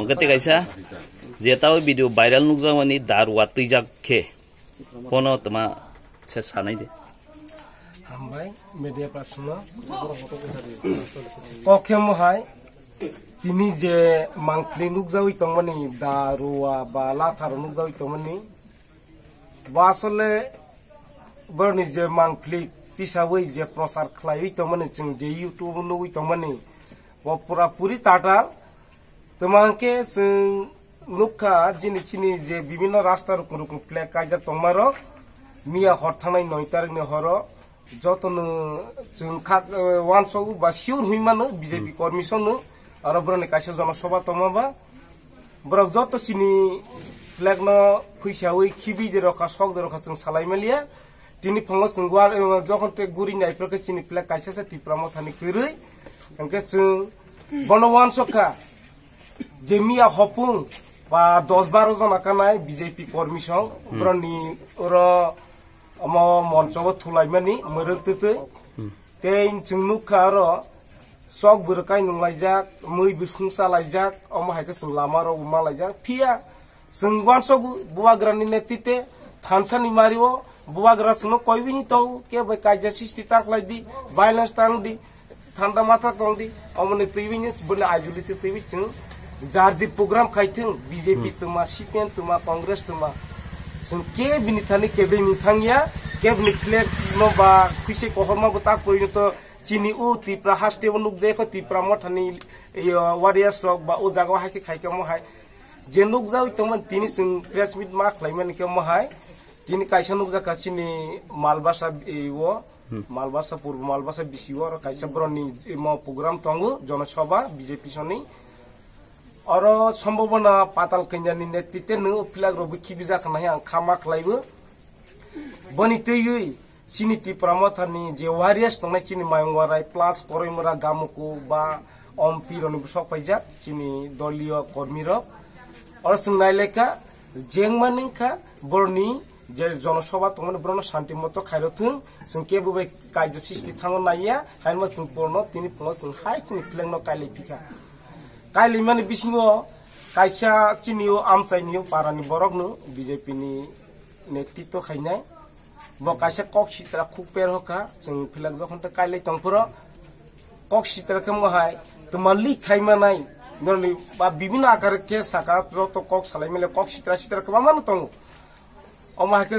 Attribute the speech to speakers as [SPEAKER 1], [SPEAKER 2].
[SPEAKER 1] gete kaisa jetao video viral nukjamani darwa tijak khe pono tama se sanai de
[SPEAKER 2] hambai media person kokem hai tini je mangkli nukjawi tongmani darwa ba lathar nukjawi tongmani wasole berni je mangkli tisawi je prosar khlai tongmani jeng je youtube nui tongmani wa pura puri tatal তোমাকে নুকা যিনি চিনি যে বিভিন্ন রাস্তার রকম flag কাজা তোমার মিয়া হরথানাই 9 তারিখ হর যতন ওয়ান সব বা শিওর হইমানো বিজেপি কর্মীসন আর ব্রনে কাছে জনসভা তমাবা ব্রক যত চিনি ফ্ল্যাগ ন ফৈসাওই খিবি দে রখা সক দে রখা जों সালাইমালিয়া তিনি ফঙ্গ जोंगवा যখন তে গুরি নাইফ্রকে চিনি ফ্ল্যাগ কাইসাসে টিপ্রামো থানি কইরই अंके जों बनवान सखा जेमिया हपुं बा 10-12 जन आकानाय बीजेपी कर्मी सं ब्रनि र म मंचबो थुलायमानि मरकते तेन जोंनुखा र सक बुरकाय नुलायजाक मै बिसुंसा लायजाक अमहायके जों लामा र उमा लायजाक फिया जों वानसग बुवाग्रानि नेतिते थानसानि मारिओ बुवाग्रा जों कयबिनि तो के बे कायजा सिस्टि ताकलायदि वायलेंस तांदि थांदा माथा तंदी अमने तैबिनि बने आइजुलिते तैबि जों जारजि प्रोग्राम खाइथों बीजेपी तुमा सीपीएम तुमा कांग्रेस तुमा जों के बिनिथानि के बे मिथांगिया के फ्लेग नो बा खुइसे कहरमा बता कोइनो तो चिनी उ तिप्रा हास्टेबो नुक जेखो तिप्रा मथानि वारियास रक बा ओ जागा हाके खाइके महाय जे नुक जाउ तमन तिनि जों प्रेस मिट मा खलाइमानि के महाय तिनि काइसा नुक जाका चिनि मालबासा एवो मालबासा पूर्व मालबासा बिसिओ और काइसा ब्रनि म प्रोग्राम तंगु जनसभा बीजेपी सनि और सम्भावना पाताल कन्यानि नेतृत्व न फिलाग रबि खिबि जाखनाय आं खामा खलाइबो बनि तैयै सिनिति प्रमथानि जे वारियास तंनाय चिनि मायंगवाराय प्लस करैमरा गामुको बा अम्पी रनि सफाइजा चिनि दलीय कर्मी र और संनायलेका जेंगमानिखा बरनि जे जनसभा तंगन ब्रन शान्ति मत खाइरथुं जों केबो बे कायजा सिस्टि थांग नाया हायमा जों परनो तिनि फंग जों हाय चिनि प्लेंनो काइले फिका काइले माने बिसिङो काइसा चिनियो आमसाइनियो पारानि बरकनो बीजेपी नि नेतृत्व खाइनाय ब काइसा कक्सित्रा खुपेर होका जों फिलाग जखनते काइले तंफोर कक्सित्रा कमहाय तमलि खाइमानाय ननि बा विभिन्न आकार के साका तो कक सालाइमेले कक्सित्रा सित्रा कमानो तंगो अमाके